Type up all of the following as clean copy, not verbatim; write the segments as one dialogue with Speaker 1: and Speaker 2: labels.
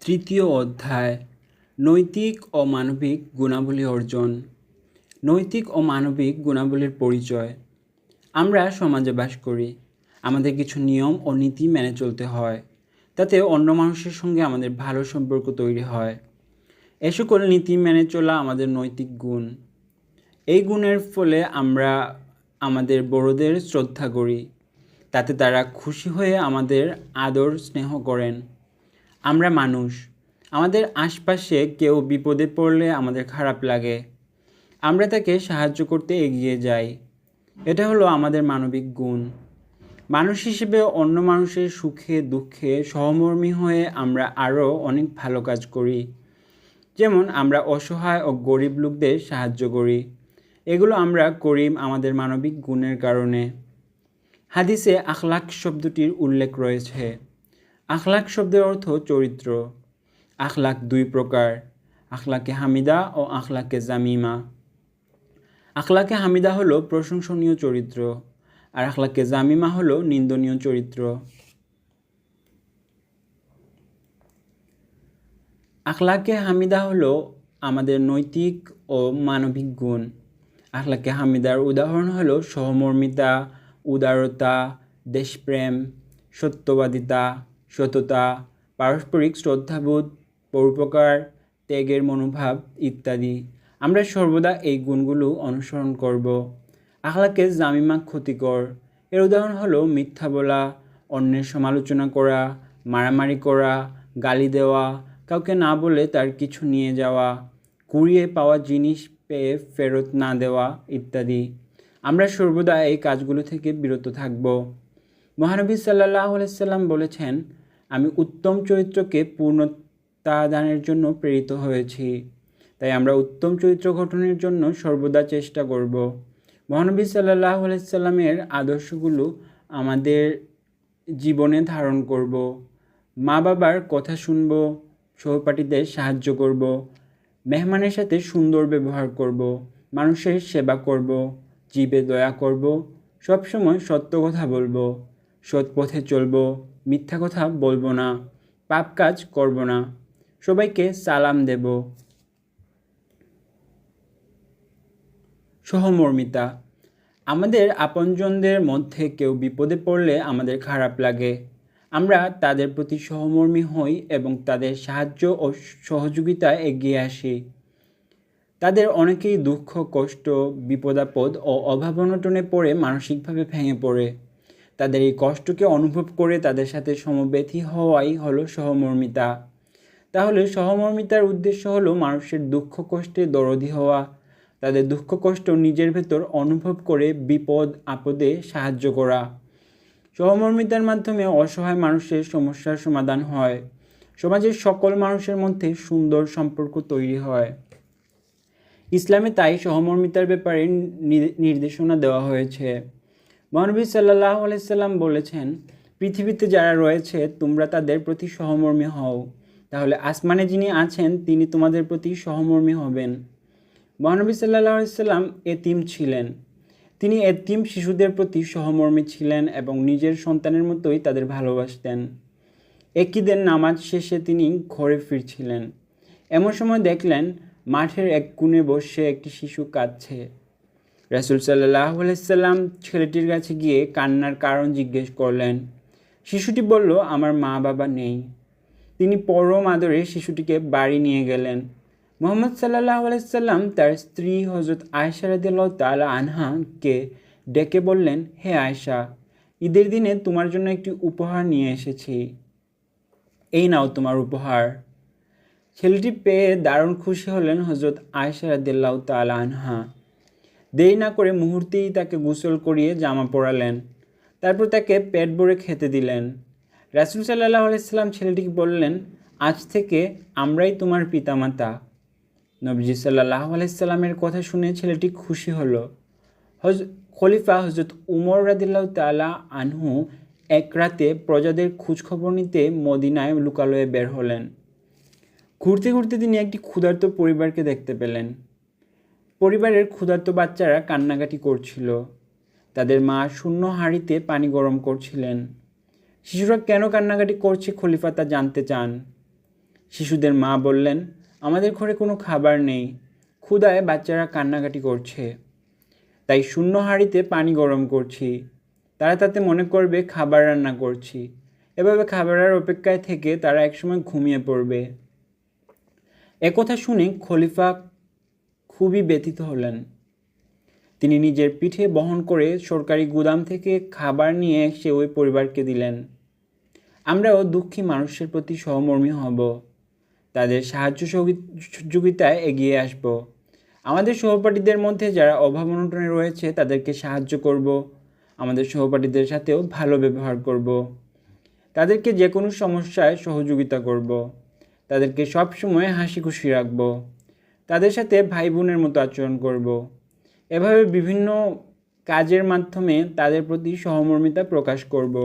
Speaker 1: তৃতীয় অধ্যায় নৈতিক ও মানবিক গুণাবলী অর্জন। নৈতিক ও মানবিক গুণাবলীর পরিচয়। আমরা সমাজে বাস করি, আমাদের কিছু নিয়ম ও নীতি মেনে চলতে হয়, তাতে অন্য মানুষের সঙ্গে আমাদের ভালো সম্পর্ক তৈরি হয়। এ সকল নীতি মেনে চলা আমাদের নৈতিক গুণ। এই গুণের ফলে আমরা আমাদের বড়দের শ্রদ্ধা করি, তাতে তারা খুশি হয়ে আমাদের আদর স্নেহ করেন। আমরা মানুষ, আমাদের আশপাশে কেউ বিপদে পড়লে আমাদের খারাপ লাগে, আমরা তাকে সাহায্য করতে এগিয়ে যাই। এটা হলো আমাদের মানবিক গুণ। মানুষ হিসেবে অন্য মানুষের সুখে দুঃখে সহমর্মী হয়ে আমরা আরও অনেক ভালো কাজ করি। যেমন আমরা অসহায় ও গরিব লোকদের সাহায্য করি। এগুলো আমরা করি আমাদের মানবিক গুণের কারণে। হাদিসে আখলাক শব্দটির উল্লেখ রয়েছে। আখলাক শব্দের অর্থ চরিত্র। আখলাক দুই প্রকার, আখলাকে হামিদা ও আখলাকে জামিমা। আখলাকে হামিদা হলো প্রশংসনীয় চরিত্র, আর আখলাকে জামিমা হলো নিন্দনীয় চরিত্র। আখলাকে হামিদা হলো আমাদের নৈতিক ও মানবিক গুণ। আখলাকে হামিদার উদাহরণ হলো সহমর্মিতা, উদারতা, দেশপ্রেম, সত্যবাদিতা, সততা, পারস্পরিক শ্রদ্ধাবোধ, পরোপকার, ত্যাগের মনোভাব ইত্যাদি। আমরা সর্বদা এই গুণগুলো অনুসরণ করব। আখলাকে জামিমা ক্ষতিকর। এর উদাহরণ হলো মিথ্যা বলা, অন্যের সমালোচনা করা, মারামারি করা, গালি দেওয়া, কাউকে না বলে তার কিছু নিয়ে যাওয়া, কুড়িয়ে পাওয়া জিনিস পেয়ে ফেরত না দেওয়া ইত্যাদি। আমরা সর্বদা এই কাজগুলো থেকে বিরত থাকব। মহানবী সাল্লাল্লাহু আলাইহি সাল্লাম বলেছেন, আমি উত্তম চরিত্রকে পূর্ণতা দানের জন্য প্রেরিত হয়েছি। তাই আমরা উত্তম চরিত্র গঠনের জন্য সর্বদা চেষ্টা করব। মহানবী সাল্লাল্লাহু আলাইহি সাল্লামের আদর্শগুলো আমাদের জীবনে ধারণ করব। মা বাবার কথা শুনব, সহপাঠীদের সাহায্য করব, মেহমানের সাথে সুন্দর ব্যবহার করব, মানুষের সেবা করব, জীবে দয়া করব, সবসময় সত্য কথা বলবো, সৎ পথে চলবো, মিথ্যা কথা বলবো না, পাপ কাজ করব না, সবাইকে সালাম দেব। সহমর্মিতা। আমাদের আপনজনদের মধ্যে কেউ বিপদে পড়লে আমাদের খারাপ লাগে। আমরা তাদের প্রতি সহমর্মী হই এবং তাদের সাহায্য ও সহযোগিতায় এগিয়ে আসি। তাদের অনেকেই দুঃখ, কষ্ট, বিপদাপদ ও অভাব অনটনে পড়ে মানসিকভাবে ভেঙে পড়ে। তাদের এই কষ্টকে অনুভব করে তাদের সাথে সমব্যথী হওয়াই হলো সহমর্মিতা। তাহলে সহমর্মিতার উদ্দেশ্য হলো মানুষের দুঃখ কষ্টে দরদি হওয়া, তাদের দুঃখ কষ্ট নিজের ভেতর অনুভব করে বিপদ আপদে সাহায্য করা। সহমর্মিতার মাধ্যমে অসহায় মানুষের সমস্যার সমাধান হয়। সমাজের সকল মানুষের মধ্যে সুন্দর সম্পর্ক তৈরি হয়। ইসলামে তাই সহমর্মিতার ব্যাপারে নির্দেশনা দেওয়া হয়েছে। মহানবী সাল্লাল্লাহু আলাইহি সাল্লাম বলেছেন, পৃথিবীতে যারা রয়েছে তোমরা তাদের প্রতি সহমর্মী হও, তাহলে আসমানে যিনি আছেন তিনি তোমাদের প্রতি সহমর্মী হবেন। মহানবী সাল্লাল্লাহু আলাইহি সাল্লাম এতিম ছিলেন। তিনি এতিম শিশুদের প্রতি সহমর্মী ছিলেন এবং নিজের সন্তানের মতোই তাদের ভালোবাসতেন। একই দিন নামাজ শেষে তিনি ঘরে ফিরছিলেন। এমন সময় দেখলেন মাঠের এক কোণে বসে একটি শিশু কাঁদছে। রাসূল সাল্লাল্লাহু আলাইহি সাল্লাম ছেলেটির কাছে গিয়ে কান্নার কারণ জিজ্ঞেস করলেন। শিশুটি বলল, আমার মা বাবা নেই। তিনি পরম আদরে শিশুটিকে বাড়ি নিয়ে গেলেন। মুহাম্মদ সাল্লাল্লাহু আলাইহি সাল্লাম তার স্ত্রী হযরত আয়েশা রাদিয়াল্লাহু তাআলা আনহাকে ডেকে বললেন, হে আয়েশা, ঈদের দিনে তোমার জন্য একটি উপহার নিয়ে এসেছি। এই নাও তোমার উপহার। ছেলেটি পেয়ে দারুণ খুশি হলেন হযরত আয়েশা রাদিয়াল্লাহু তাআলা আনহা। দেরি না করে মুহূর্তেই তাকে গোসল করিয়ে জামা পরালেন। তারপর তাকে পেট ভরে খেতে দিলেন। রাসূল সাল্লাল্লাহু আলাইহি সাল্লাম ছেলেটিকে বললেন, আজ থেকে আমরাই তোমার পিতামাতা। নবীজি সাল্লাল্লাহু আলাইহি সাল্লামের কথা শুনে ছেলেটি খুশি হলো। খলিফা হযরত উমর রাদিয়াল্লাহু তাআলা আনহু এক রাতে প্রজাদের খোঁজখবর নিতে মদিনায় লোকালয়ে বের হলেন। ঘুরতে ঘুরতে তিনি একটি ক্ষুধার্ত পরিবারকে দেখতে পেলেন। পরিবারের ক্ষুধার্ত বাচ্চারা কান্নাকাটি করছিল। তাদের মা শূন্য হাঁড়িতে পানি গরম করছিলেন। শিশুরা কেন কান্নাকাটি করছে খলিফা তা জানতে চান। শিশুদের মা বললেন, আমাদের ঘরে কোনো খাবার নেই, ক্ষুধায় বাচ্চারা কান্নাকাটি করছে, তাই শূন্য হাঁড়িতে পানি গরম করছি, তারা তাতে মনে করবে খাবার রান্না করছি। এভাবে খাবারের অপেক্ষায় থেকে তারা একসময় ঘুমিয়ে পড়বে। একথা শুনে খলিফা খুবই ব্যথিত হলেন। তিনি নিজের পিঠে বহন করে সরকারি গুদাম থেকে খাবার নিয়ে এসে ওই পরিবারকে দিলেন। আমরাও দুঃখী মানুষের প্রতি সহমর্মী হব, তাদের সাহায্য সহযোগিতায় এগিয়ে আসব। আমাদের সহপাঠীদের মধ্যে যারা অভাব অনটনে রয়েছে তাদেরকে সাহায্য করব। আমাদের সহপাঠীদের সাথেও ভালো ব্যবহার করব। তাদেরকে যে কোনো সমস্যায় সহযোগিতা করব। তাদেরকে সবসময় হাসি খুশি রাখব। তাদের সাথে ভাই বোনের মতো আচরণ করব। এভাবে বিভিন্ন কাজের মাধ্যমে তাদের প্রতি সহমর্মিতা প্রকাশ করব।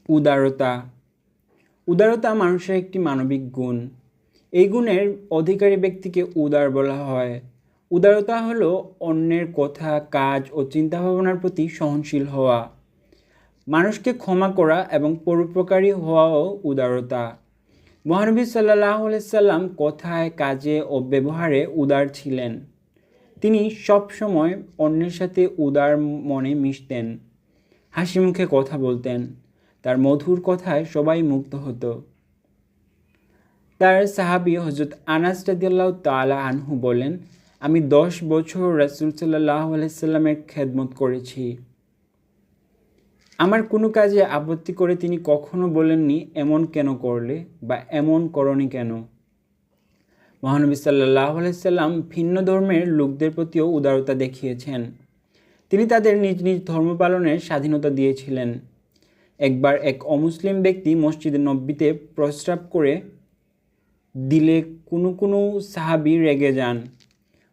Speaker 1: উদারতা। উদারতা মানুষের একটি মানবিক গুণ। এই গুণের অধিকারী ব্যক্তিকে উদার বলা হয়। উদারতা হলো অন্যের কথা, কাজ ও চিন্তাভাবনার প্রতি সহনশীল হওয়া। মানুষকে ক্ষমা করা এবং পরোপকারী হওয়াও উদারতা। মহানবী সাল্লাল্লাহু আলাইহি সাল্লাম কথায়, কাজে ও ব্যবহারে উদার ছিলেন। তিনি সব সময় অন্যের সাথে উদার মনে মিশতেন, হাসি মুখে কথা বলতেন। তার মধুর কথায় সবাই মুগ্ধ হতো। তার সাহাবী হযরত আনাস রাদিয়াল্লাহু তাআলা আনহু বলেন, আমি 10 বছর রাসূল সাল্লাল্লাহু আলাইহি সাল্লামের খেদমত করেছি। আমার কোনো কাজে আপত্তি করে তিনি কখনো বলেননি, এমন কেন করলে বা এমন করনি কেন। মহানবী সাল্লাল্লাহু আলাইহি সাল্লাম ভিন্ন ধর্মের লোকদের প্রতিও উদারতা দেখিয়েছেন। তিনি তাদের নিজ নিজ ধর্ম পালনের স্বাধীনতা দিয়েছিলেন। একবার এক অমুসলিম ব্যক্তি মসজিদে নববীতে প্রস্রাব করে দিলে কোনো সাহাবী রেগে যান।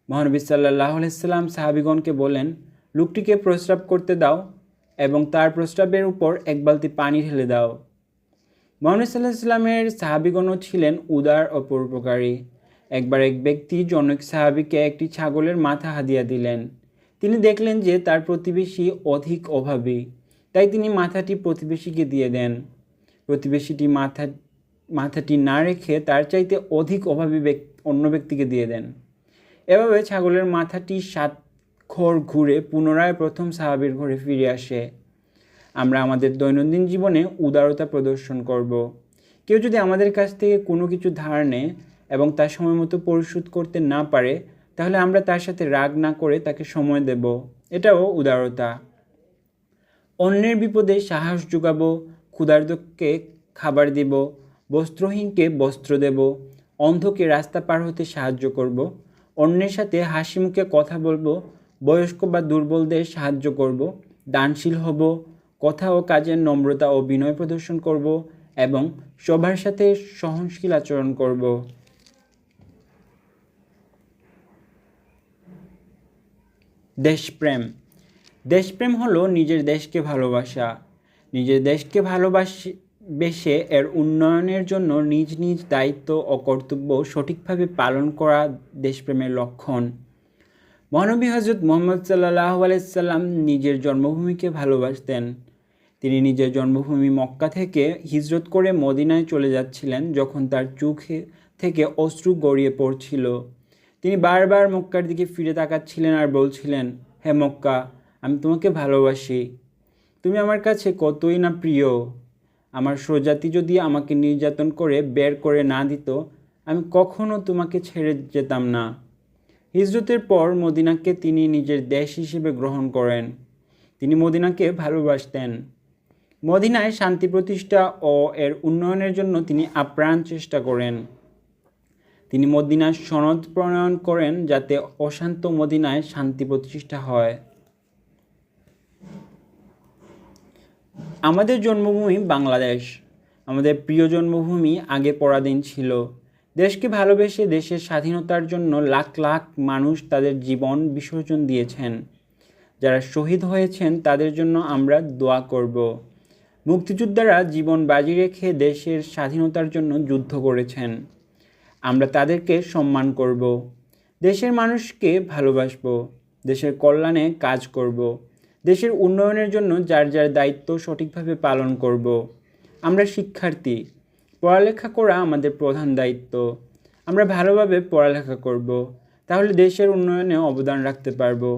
Speaker 1: মহানবী সাল্লাল্লাহু আলাইহি সাল্লাম সাহাবীগণকে বলেন, লোকটিকে প্রস্রাব করতে দাও এবং তার প্রস্রাবের উপর এক বালতি পানি ঢেলে দাও। মহানবী সাল্লাল্লাহু আলাইহি সাল্লামের সাহাবীগণও ছিলেন উদার ও পরোপকারী। একবার এক ব্যক্তি জনৈক সাহাবীকে একটি ছাগলের মাথা হাদিয়া দিলেন। তিনি দেখলেন যে তার প্রতিবেশী অধিক অভাবী, তাই তিনি মাথাটি প্রতিবেশীকে দিয়ে দেন। প্রতিবেশীটি মাথাটি না রেখে তার চাইতে অধিক অভাবী অন্য ব্যক্তিকে দিয়ে দেন। এভাবে ছাগলের মাথাটি 7 ঘর ঘুরে পুনরায় প্রথম সাহাবীর ঘরে ফিরে আসে। আমরা আমাদের দৈনন্দিন জীবনে উদারতা প্রদর্শন করব। কেউ যদি আমাদের কাছ থেকে কোনো কিছু ধার নেয় এবং তার সময় মতো পরিশোধ করতে না পারে, তাহলে আমরা তার সাথে রাগ না করে তাকে সময় দেব। এটাও উদারতা। অন্যের বিপদে সাহস যোগাবো, ক্ষুধার্তকে খাবার দিব, বস্ত্রহীনকে বস্ত্র দেব, অন্ধকে রাস্তা পার হতে সাহায্য করব, অন্যের সাথে হাসি মুখে কথা বলবো, বয়স্ক বা দুর্বলদের সাহায্য করব, দানশীল হব, কথা ও কাজের নম্রতা ও বিনয় প্রদর্শন করব এবং সবার সাথে সহনশীল আচরণ করব। দেশপ্রেম। দেশপ্রেম হলো নিজের দেশকে ভালোবাসা। নিজের দেশকে ভালোবেসে এর উন্নয়নের জন্য নিজ নিজ দায়িত্ব ও কর্তব্য সঠিকভাবে পালন করা দেশপ্রেমের লক্ষণ। মহানবী হযরত মুহাম্মদ সাল্লাল্লাহু আলাইহি সাল্লাম নিজের জন্মভূমিকে ভালোবাসতেন। তিনি নিজের জন্মভূমি মক্কা থেকে হিজরত করে মদিনায় চলে যাচ্ছিলেন যখন তার চোখ থেকে অশ্রু গড়িয়ে পড়ছিল। তিনি বারবার মক্কার দিকে ফিরে তাকাচ্ছিলেন আর বলছিলেন, হে মক্কা, আমি তোমাকে ভালোবাসি। তুমি আমার কাছে কতই না প্রিয়। আমার স্বজাতি যদি আমাকে নির্যাতন করে বের করে না দিত, আমি কখনো তোমাকে ছেড়ে যেতাম না। হিজরতের পর মদিনাকে তিনি নিজের দেশ হিসেবে গ্রহণ করেন। তিনি মদিনাকে ভালোবাসতেন। মদিনায় শান্তি প্রতিষ্ঠা ও এর উন্নয়নের জন্য তিনি আপ্রাণ চেষ্টা করেন। তিনি মদিনার সনদ প্রণয়ন করেন যাতে অশান্ত মদিনায় শান্তি প্রতিষ্ঠা হয়। আমাদের জন্মভূমি বাংলাদেশ। আমাদের প্রিয় জন্মভূমি আগে পরাধীন ছিল। দেশকে ভালোবেসে দেশের স্বাধীনতার জন্য লাখ লাখ মানুষ তাদের জীবন বিসর্জন দিয়েছেন। যারা শহীদ হয়েছেন তাদের জন্য আমরা দোয়া করব। মুক্তিযোদ্ধারা জীবন বাজি রেখে দেশের স্বাধীনতার জন্য যুদ্ধ করেছেন। আমরা তাদেরকে সম্মান করব। দেশের মানুষকে ভালোবাসব। দেশের কল্যাণে কাজ করব। দেশের উন্নয়নের জন্য যার যার দায়িত্ব সঠিকভাবে পালন করব। আমরা শিক্ষার্থী, পড়ালেখা করা আমাদের প্রধান দায়িত্ব। আমরা ভালোভাবে পড়ালেখা করব, তাহলে দেশের উন্নয়নে অবদান রাখতে পারবো।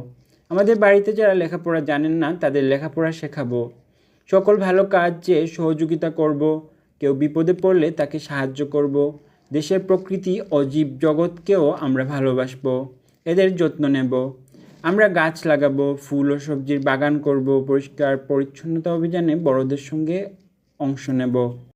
Speaker 1: আমাদের বাড়িতে যারা লেখাপড়া জানেন না তাদের লেখাপড়া শেখাবো। সকল ভালো কাজে সহযোগিতা করব, কেউ বিপদে পড়লে তাকে সাহায্য করব। দেশের প্রকৃতি ও জীব জগৎকেও আমরা ভালোবাসবো, এদের যত্ন নেব। আমরা গাছ লাগাবো, ফুল ও সবজির বাগান করব, পরিষ্কার পরিচ্ছন্নতা অভিযানে বড়দের সঙ্গে অংশ নেব।